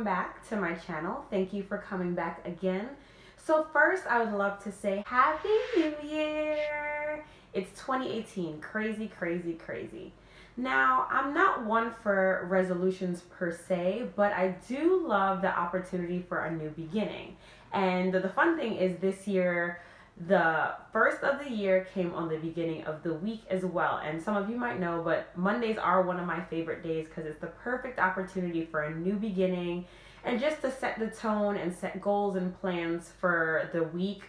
back to my channel. Thank you for coming back again. So first, I would love to say Happy New Year! It's 2018. Crazy, crazy, crazy. Now, I'm not one for resolutions per se, but I do love the opportunity for a new beginning. And the fun thing is this year, the first of the year came on the beginning of the week as well. And some of you might know, but Mondays are one of my favorite days because it's the perfect opportunity for a new beginning and just to set the tone and set goals and plans for the week,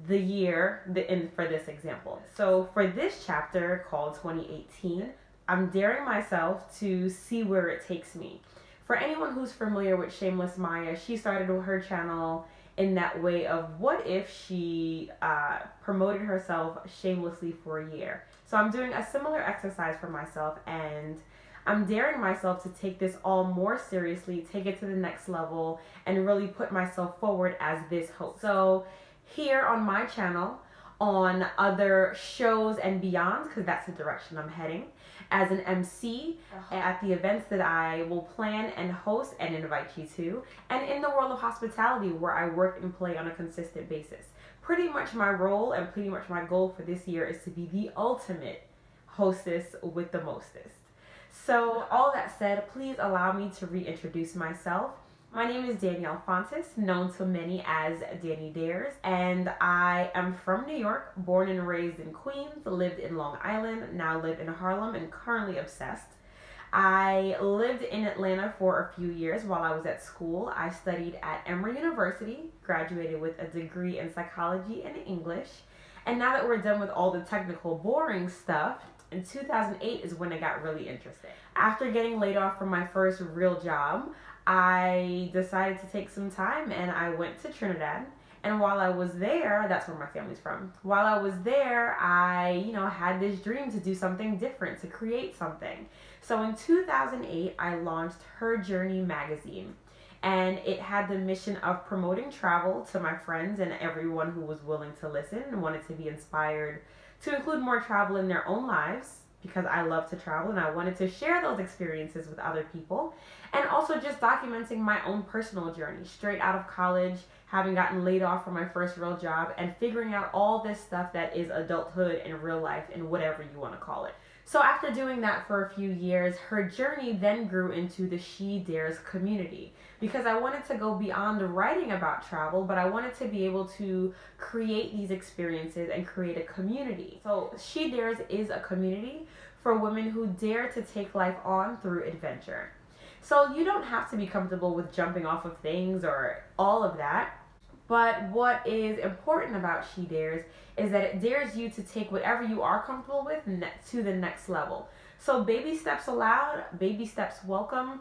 the year, and for this example. So for this chapter called 2018, I'm daring myself to see where it takes me. For anyone who's familiar with Shameless Maya, she started her channel in that way of what if she promoted herself shamelessly for a year. So I'm doing a similar exercise for myself, and I'm daring myself to take this all more seriously, take it to the next level, and really put myself forward as this host. So here on my channel, on other shows and beyond, because that's the direction I'm heading, as an MC at the events that I will plan and host and invite you to, and in the world of hospitality where I work and play on a consistent basis. Pretty much my role and pretty much my goal for this year is to be the ultimate hostess with the mostest. So all that said, please allow me to reintroduce myself. My name is Danielle Fontus, known to many as Dani Dares, and I am from New York, born and raised in Queens, lived in Long Island, now live in Harlem, and currently obsessed. I lived in Atlanta for a few years while I was at school. I studied at Emory University, graduated with a degree in psychology and English, and now that we're done with all the technical, boring stuff, in 2008 is when it got really interesting. After getting laid off from my first real job, I decided to take some time and I went to Trinidad. And while I was there, that's where my family's from. While I was there, I, had this dream to do something different, to create something. So in 2008, I launched Her Journey magazine. And it had the mission of promoting travel to my friends and everyone who was willing to listen and wanted to be inspired to include more travel in their own lives, because I love to travel and I wanted to share those experiences with other people, and also just documenting my own personal journey straight out of college, having gotten laid off from my first real job, and figuring out all this stuff that is adulthood and real life and whatever you want to call it. So after doing that for a few years, Her Journey then grew into the She Dares community, because I wanted to go beyond writing about travel, but I wanted to be able to create these experiences and create a community. So She Dares is a community for women who dare to take life on through adventure. So you don't have to be comfortable with jumping off of things or all of that. But what is important about She Dares is that it dares you to take whatever you are comfortable with to the next level. So baby steps allowed, baby steps welcome,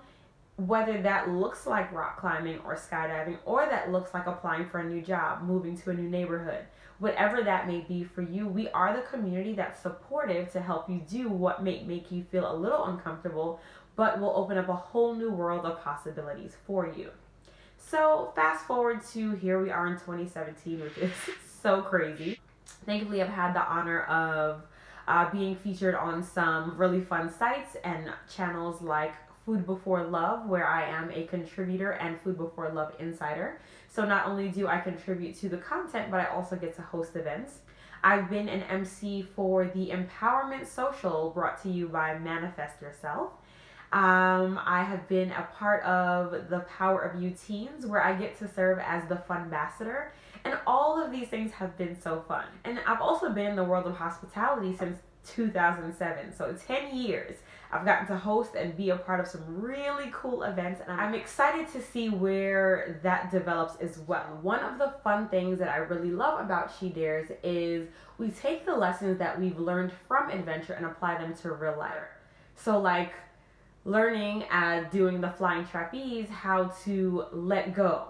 whether that looks like rock climbing or skydiving, or that looks like applying for a new job, moving to a new neighborhood. Whatever that may be for you, we are the community that's supportive to help you do what may make you feel a little uncomfortable, but will open up a whole new world of possibilities for you. So fast forward to here we are in 2017, which is so crazy. Thankfully, I've had the honor of being featured on some really fun sites and channels like Food Before Love, where I am a contributor, and Food Before Love Insider. So not only do I contribute to the content, but I also get to host events. I've been an MC for the Empowerment Social brought to you by Manifest Yourself. I have been a part of the Power of You Teens, where I get to serve as the fun ambassador, and all of these things have been so fun. And I've also been in the world of hospitality since 2007, so 10 years. I've gotten to host and be a part of some really cool events, and I'm excited to see where that develops as well. One of the fun things that I really love about She Dares is we take the lessons that we've learned from adventure and apply them to real life. So like learning doing the flying trapeze, how to let go.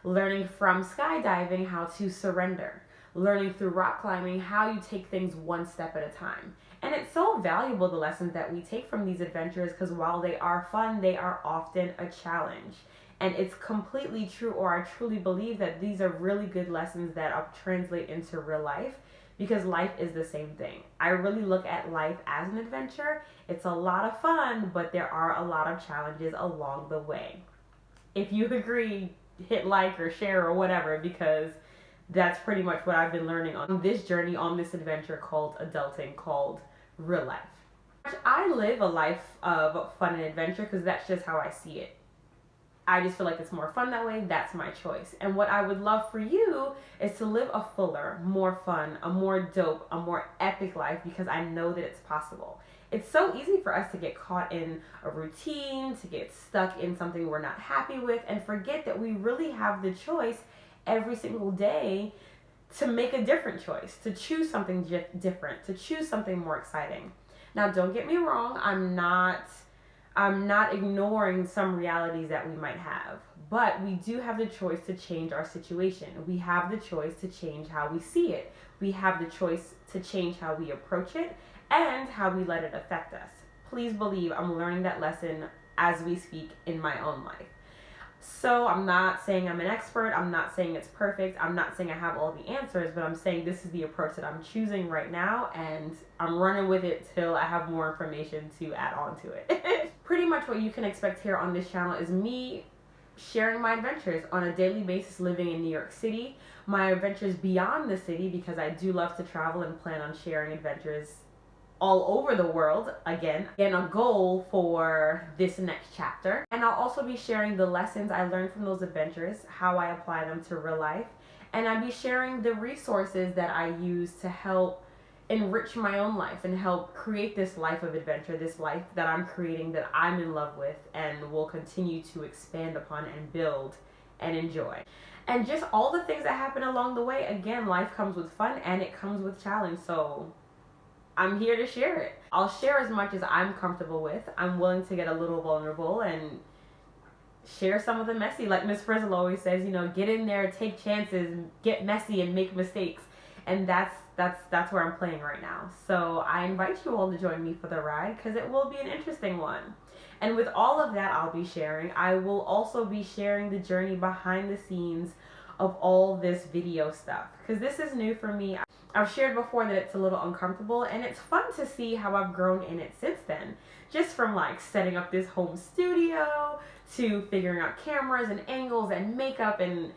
Learning from skydiving, how to surrender. Learning through rock climbing, how you take things one step at a time. And it's so valuable, the lessons that we take from these adventures, because while they are fun, they are often a challenge. And it's completely true, or I truly believe that these are really good lessons that translate into real life, because life is the same thing. I really look at life as an adventure. It's a lot of fun, but there are a lot of challenges along the way. If you agree, hit like or share or whatever, because that's pretty much what I've been learning on this journey, on this adventure called adulting, called real life. I live a life of fun and adventure because that's just how I see it. I just feel like it's more fun that way. That's my choice. And what I would love for you is to live a fuller, more fun, a more dope, a more epic life, because I know that it's possible. It's so easy for us to get caught in a routine, to get stuck in something we're not happy with, and forget that we really have the choice every single day to make a different choice, to choose something different, to choose something more exciting. Now, don't get me wrong, I'm not ignoring some realities that we might have, but we do have the choice to change our situation. We have the choice to change how we see it. We have the choice to change how we approach it and how we let it affect us. Please believe I'm learning that lesson as we speak in my own life. So I'm not saying I'm an expert. I'm not saying it's perfect. I'm not saying I have all the answers, but I'm saying this is the approach that I'm choosing right now, and I'm running with it till I have more information to add on to it. Pretty much what you can expect here on this channel is me sharing my adventures on a daily basis living in New York City, my adventures beyond the city, because I do love to travel and plan on sharing adventures all over the world, again, a goal for this next chapter. And I'll also be sharing the lessons I learned from those adventures, how I apply them to real life, and I'll be sharing the resources that I use to help enrich my own life and help create this life of adventure, this life that I'm creating, that I'm in love with and will continue to expand upon and build and enjoy. And just all the things that happen along the way. Again, life comes with fun and it comes with challenge, so I'm here to share it. I'll share as much as I'm comfortable with. I'm willing to get a little vulnerable and share some of the messy. Like Miss Frizzle always says, get in there, take chances, get messy and make mistakes. And that's where I'm playing right now. So I invite you all to join me for the ride, because it will be an interesting one. And with all of that I'll be sharing, I will also be sharing the journey behind the scenes of all this video stuff, because this is new for me. I've shared before that it's a little uncomfortable, and it's fun to see how I've grown in it since then. Just from like setting up this home studio to figuring out cameras and angles and makeup and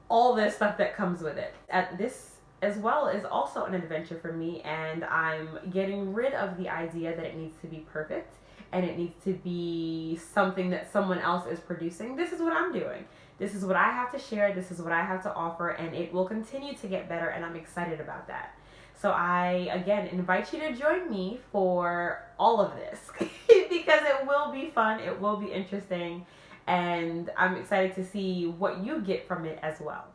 all this stuff that comes with it. This as well is also an adventure for me, and I'm getting rid of the idea that it needs to be perfect and it needs to be something that someone else is producing. This is what I'm doing. This is what I have to share. This is what I have to offer, and it will continue to get better, and I'm excited about that. So I, again, invite you to join me for all of this because it will be fun, it will be interesting, and I'm excited to see what you get from it as well.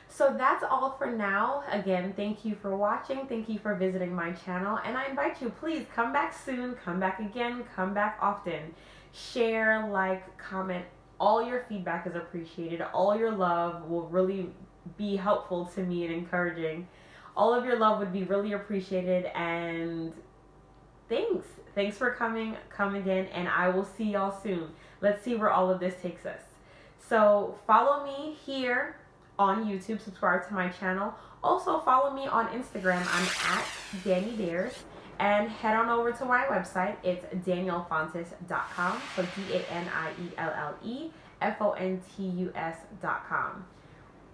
So that's all for now. Again, thank you for watching. Thank you for visiting my channel, and I invite you, please come back soon, come back again, come back often. Share, like, comment. All your feedback is appreciated. All your love will really be helpful to me and encouraging. All of your love would be really appreciated, and thanks. Thanks for coming. Come again, and I will see y'all soon. Let's see where all of this takes us. So follow me here on YouTube. Subscribe to my channel. Also follow me on Instagram. I'm at Dani Dares. And head on over to my website. It's daniellefontus.com. So DanielleFontus.com.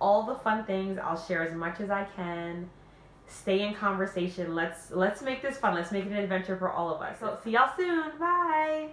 All the fun things. I'll share as much as I can. Stay in conversation. Let's make this fun. Let's make it an adventure for all of us. So see y'all soon. Bye.